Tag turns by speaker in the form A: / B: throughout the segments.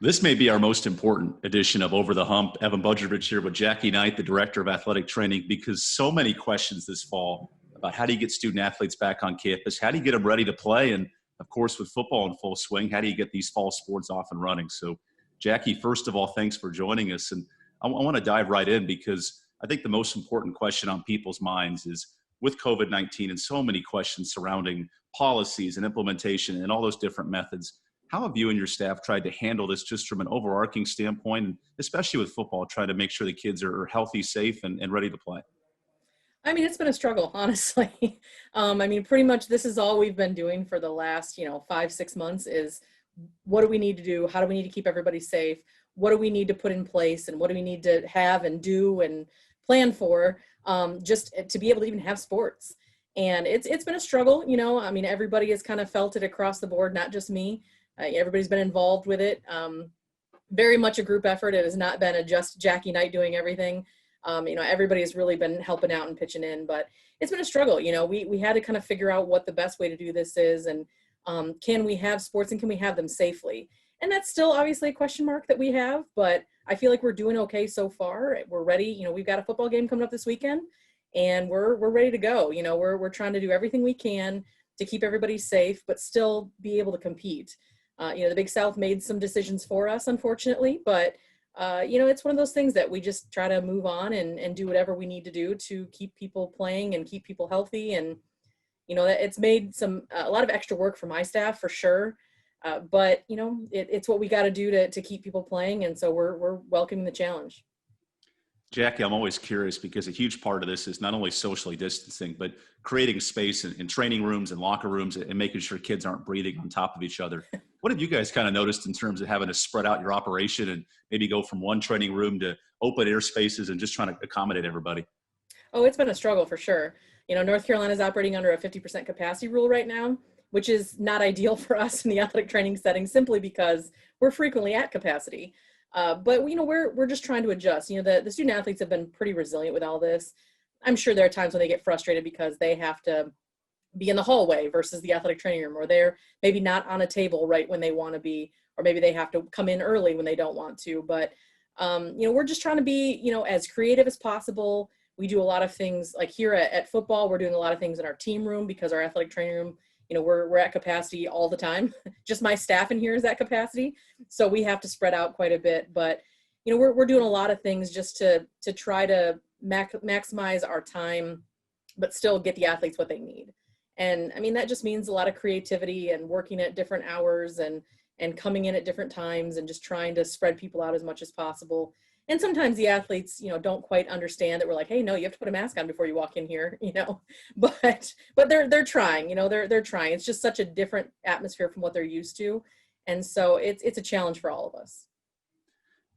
A: This may be our most important edition of Over the Hump. Evan Budrovich here with Jackie Knight, the Director of Athletic Training, because so many questions this fall about how do you get student athletes back on campus? How do you get them ready to play? And of course, with football in full swing, how do you get these fall sports off and running? So, Jackie, first of all, thanks for joining us. And I want to dive right in because I think the most important question on people's minds is with COVID-19 and so many questions surrounding policies and implementation and all those different methods. How have you and your staff tried to handle this just from an overarching standpoint, and especially with football, trying to make sure the kids are healthy, safe, and ready to play?
B: I mean, it's been a struggle, honestly. Pretty much this is all we've been doing for the last, 5, 6 months is what do we need to do? How do we need to keep everybody safe? What do we need to put in place? And what do we need to have and do and plan for just to be able to even have sports? And it's been a struggle, everybody has kind of felt it across the board, not just me. Everybody's been involved with it. Very much a group effort. It has not been a just Jackie Knight doing everything. Everybody has really been helping out and pitching in, but it's been a struggle. We had to kind of figure out what the best way to do this is, and can we have sports and can we have them safely? And that's still obviously a question mark that we have, but I feel like we're doing okay so far. We're ready. We've got a football game coming up this weekend, and we're ready to go. We're trying to do everything we can to keep everybody safe, but still be able to compete. The Big South made some decisions for us, unfortunately, but it's one of those things that we just try to move on and do whatever we need to do to keep people playing and keep people healthy. And, that it's made a lot of extra work for my staff for sure. But it's what we got to do to keep people playing. And so we're welcoming the challenge.
A: Jackie, I'm always curious because a huge part of this is not only socially distancing, but creating space in training rooms and locker rooms and making sure kids aren't breathing on top of each other. What have you guys kind of noticed in terms of having to spread out your operation and maybe go from one training room to open air spaces and just trying to accommodate everybody?
B: Oh, it's been a struggle for sure. North Carolina is operating under a 50% capacity rule right now, which is not ideal for us in the athletic training setting simply because we're frequently at capacity. But we're just trying to adjust. The student athletes have been pretty resilient with all this. I'm sure there are times when they get frustrated because they have to be in the hallway versus the athletic training room, or they're maybe not on a table right when they want to be, or maybe they have to come in early when they don't want to. But we're just trying to be as creative as possible. We do a lot of things like here at football. We're doing a lot of things in our team room because our athletic training room, we're at capacity all the time. Just my staff in here is at capacity. So we have to spread out quite a bit, but we're doing a lot of things just to try to maximize our time, but still get the athletes what they need. And that just means a lot of creativity and working at different hours and coming in at different times and just trying to spread people out as much as possible. And sometimes the athletes, don't quite understand that we're like, hey, no, you have to put a mask on before you walk in here, but they're trying, they're trying. It's just such a different atmosphere from what they're used to. And so it's a challenge for all of us.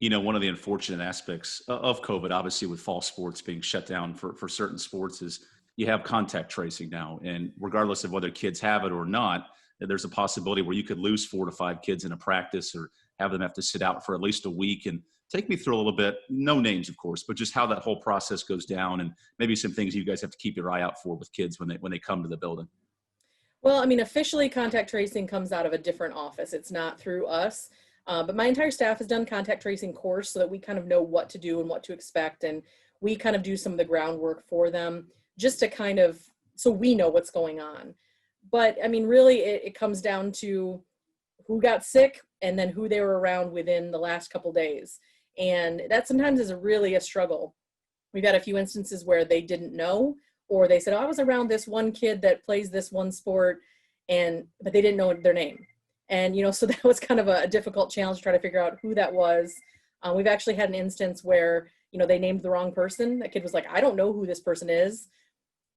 A: One of the unfortunate aspects of COVID, obviously with fall sports being shut down for certain sports, is you have contact tracing now. And regardless of whether kids have it or not, there's a possibility where you could lose 4 to 5 kids in a practice or have them have to sit out for at least a week. And take me through a little bit, no names, of course, but just how that whole process goes down and maybe some things you guys have to keep your eye out for with kids when they come to the building.
B: Well, officially contact tracing comes out of a different office. It's not through us. But my entire staff has done contact tracing course so that we kind of know what to do and what to expect. And we kind of do some of the groundwork for them just to so we know what's going on. But really it comes down to who got sick and then who they were around within the last couple days. And that sometimes is really a struggle. We've had a few instances where they didn't know, or they said, oh, I was around this one kid that plays this one sport, but they didn't know their name. And, so that was kind of a difficult challenge to try to figure out who that was. We've actually had an instance where, they named the wrong person. That kid was like, I don't know who this person is.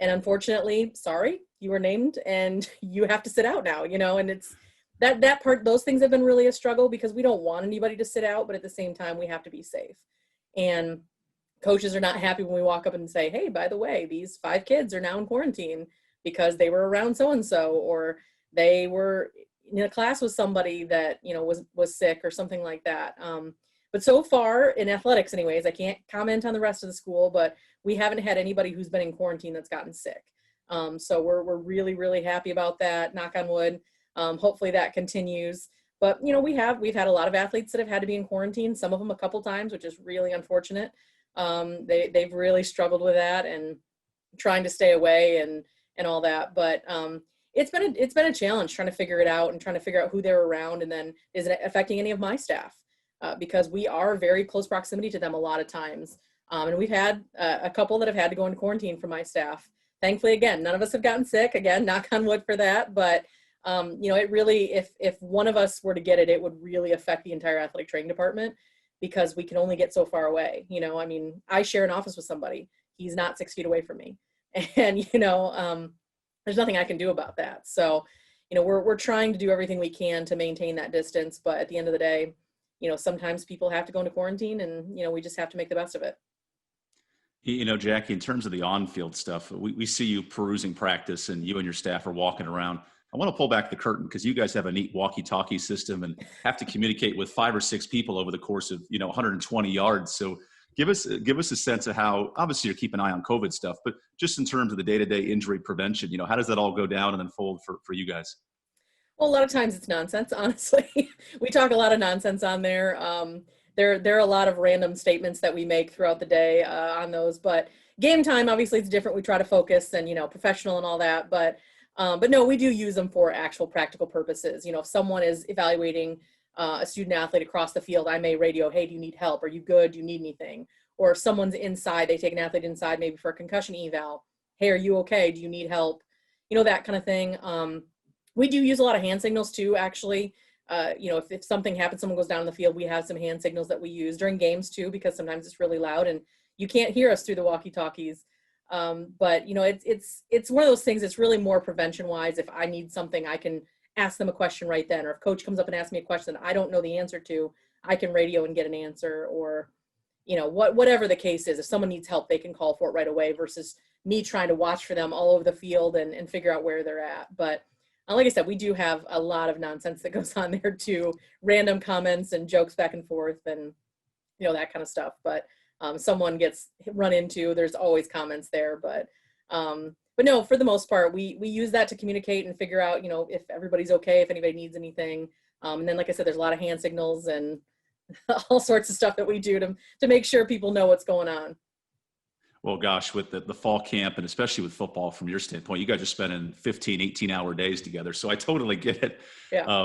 B: And unfortunately, sorry, you were named and you have to sit out now, and it's that part, those things have been really a struggle because we don't want anybody to sit out, but at the same time, we have to be safe. And coaches are not happy when we walk up and say, hey, by the way, these 5 kids are now in quarantine because they were around so-and-so, or they were in a class with somebody that, was sick or something like that. But so far in athletics anyways, I can't comment on the rest of the school, but we haven't had anybody who's been in quarantine that's gotten sick. So we're really, really happy about that, knock on wood. Hopefully that continues. But, we've had a lot of athletes that have had to be in quarantine, some of them a couple times, which is really unfortunate. They've really struggled with that and trying to stay away and all that. But it's been a challenge trying to figure it out and trying to figure out who they're around, and then is it affecting any of my staff? Because we are very close proximity to them a lot of times. And we've had a couple that have had to go into quarantine for my staff. Thankfully, again, none of us have gotten sick. Again, knock on wood for that. But it really, if one of us were to get it, it would really affect the entire athletic training department, because we can only get so far away. I share an office with somebody. He's not 6 feet away from me. And, there's nothing I can do about that. So, we're trying to do everything we can to maintain that distance. But at the end of the day, sometimes people have to go into quarantine, and, we just have to make the best of it.
A: Jackie, in terms of the on-field stuff, we see you perusing practice and you and your staff are walking around. I want to pull back the curtain because you guys have a neat walkie-talkie system and have to communicate with 5 or 6 people over the course of, 120 yards. So give us a sense of how, obviously you're keeping an eye on COVID stuff, but just in terms of the day-to-day injury prevention, how does that all go down and unfold for you guys?
B: Well, a lot of times it's nonsense, honestly. We talk a lot of nonsense on there. There are a lot of random statements that we make throughout the day on those, but game time, obviously it's different. We try to focus and, professional and all that, but no, we do use them for actual practical purposes. If someone is evaluating a student athlete across the field, I may radio, hey, do you need help? Are you good? Do you need anything? Or if someone's inside, they take an athlete inside maybe for a concussion eval. Hey, are you okay? Do you need help? That kind of thing. We do use a lot of hand signals too, actually. If something happens, someone goes down in the field, we have some hand signals that we use during games too, because sometimes it's really loud and you can't hear us through the walkie-talkies. But it's one of those things. It's really more prevention wise. If I need something, I can ask them a question right then, or if coach comes up and asks me a question I don't know the answer to, I can radio and get an answer, or whatever the case is. If someone needs help, they can call for it right away versus me trying to watch for them all over the field and figure out where they're at. But like I said, we do have a lot of nonsense that goes on there too, random comments and jokes back and forth and that kind of stuff. But someone gets run into, there's always comments there. But no, for the most part, we use that to communicate and figure out, if everybody's okay, if anybody needs anything. And then, like I said, there's a lot of hand signals and all sorts of stuff that we do to make sure people know what's going on.
A: Well, gosh, with the fall camp and especially with football, from your standpoint, you guys are spending 15, 18-hour days together. So I totally get it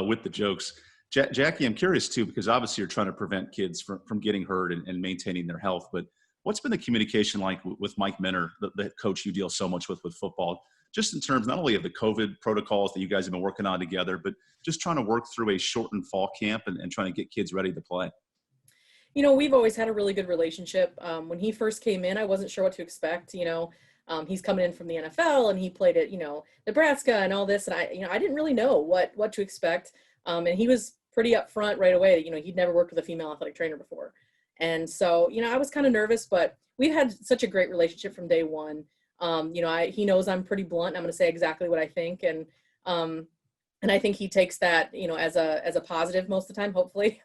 A: with the jokes. Jackie, I'm curious too, because obviously you're trying to prevent kids from getting hurt and maintaining their health. But what's been the communication like with Mike Minner, the coach you deal so much with football, just in terms not only of the COVID protocols that you guys have been working on together, but just trying to work through a shortened fall camp and trying to get kids ready to play?
B: We've always had a really good relationship. When he first came in, I wasn't sure what to expect. He's coming in from the NFL and he played at, Nebraska and all this. And I didn't really know what to expect. And he was pretty upfront right away. He'd never worked with a female athletic trainer before. And so, I was kind of nervous, but we've had such a great relationship from day one. He knows I'm pretty blunt. I'm going to say exactly what I think. And I think he takes that, as a positive most of the time, hopefully.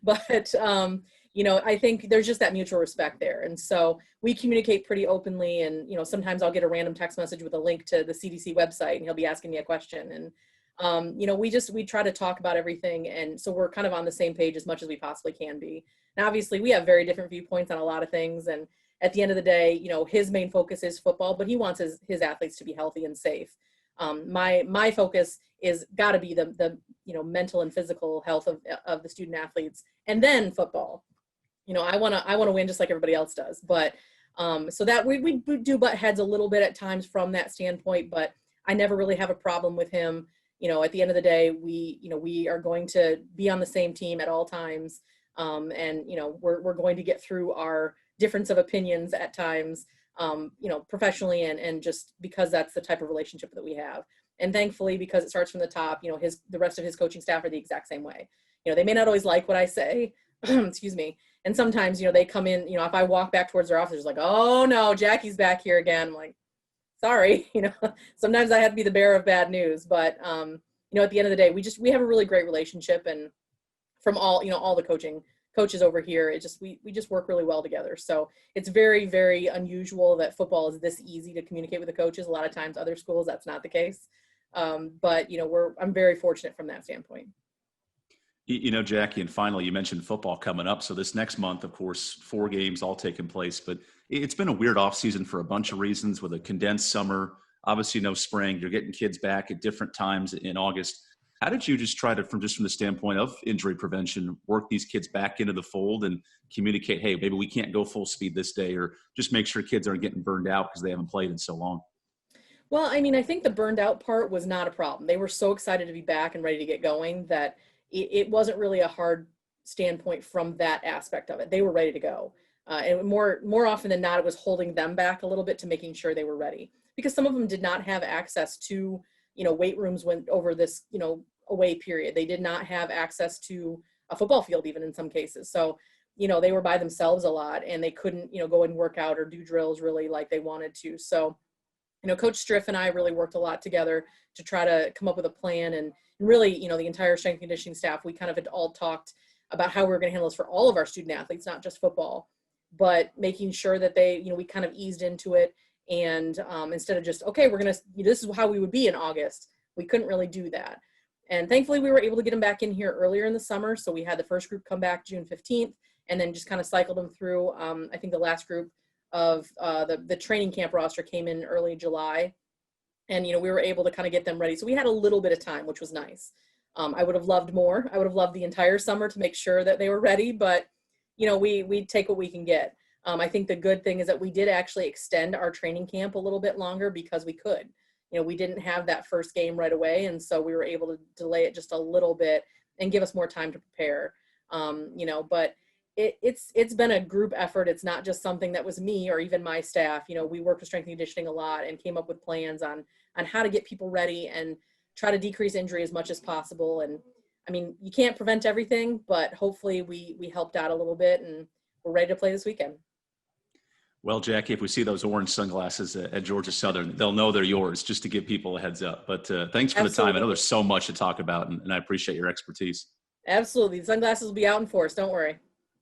B: But, I think there's just that mutual respect there. And so we communicate pretty openly. And, sometimes I'll get a random text message with a link to the CDC website and he'll be asking me a question. And, we try to talk about everything. And so we're kind of on the same page as much as we possibly can be. And obviously we have very different viewpoints on a lot of things. And at the end of the day, his main focus is football, but he wants his athletes to be healthy and safe. My focus is got to be the mental and physical health of the student athletes, and then football. I want to win just like everybody else does. But so that we do butt heads a little bit at times from that standpoint, but I never really have a problem with him. At the end of the day, we are going to be on the same team at all times. And we're going to get through our difference of opinions at times, professionally and just because that's the type of relationship that we have. And thankfully, because it starts from the top, the rest of his coaching staff are the exact same way. They may not always like what I say, excuse me. And sometimes, they come in, if I walk back towards their office, it's like, oh no, Jackie's back here again. I'm like, sorry, sometimes I have to be the bearer of bad news, but, at the end of the day, we have a really great relationship, and from all the coaches over here, we just work really well together. So it's very, very unusual that football is this easy to communicate with the coaches. A lot of times other schools, that's not the case. But I'm very fortunate from that standpoint.
A: Jackie, and finally, you mentioned football coming up. So this next month, of course, 4 games all taking place, but it's been a weird off season for a bunch of reasons with a condensed summer, obviously no spring. You're getting kids back at different times in August. How did you just try to, from the standpoint of injury prevention, work these kids back into the fold and communicate, hey, maybe we can't go full speed this day, or just make sure kids aren't getting burned out because they haven't played in so long?
B: Well, I mean, I think the burned out part was not a problem. They were so excited to be back and ready to get going that it wasn't really a hard standpoint from that aspect of it. They were ready to go. And more often than not, it was holding them back a little bit to making sure they were ready, because some of them did not have access to, weight rooms when over this, away period. They did not have access to a football field, even in some cases. So, they were by themselves a lot, and they couldn't, go and work out or do drills really like they wanted to. So, Coach Striff and I really worked a lot together to try to come up with a plan, and really, the entire strength and conditioning staff, we kind of had all talked about how we were going to handle this for all of our student athletes, not just football, but making sure that they, we kind of eased into it. And instead of just, okay, this is how we would be in August, we couldn't really do that. And thankfully we were able to get them back in here earlier in the summer. So we had the first group come back June 15th, and then just kind of cycled them through. I think the last group of the training camp roster came in early July, and we were able to kind of get them ready. So we had a little bit of time, which was nice. I would have loved more. I would have loved the entire summer to make sure that they were ready, but we take what we can get. I think the good thing is that we did actually extend our training camp a little bit longer because we could. We didn't have that first game right away, and so we were able to delay it just a little bit and give us more time to prepare. But it's been a group effort. It's not just something that was me or even my staff. We worked with strength and conditioning a lot and came up with plans on how to get people ready and try to decrease injury as much as possible. And I mean, you can't prevent everything, but hopefully we helped out a little bit, and we're ready to play this weekend.
A: Well, Jackie, if we see those orange sunglasses at Georgia Southern, they'll know they're yours, just to give people a heads up. But thanks for the time. I know there's so much to talk about, and I appreciate your expertise.
B: Absolutely. The sunglasses will be out in force. Don't worry.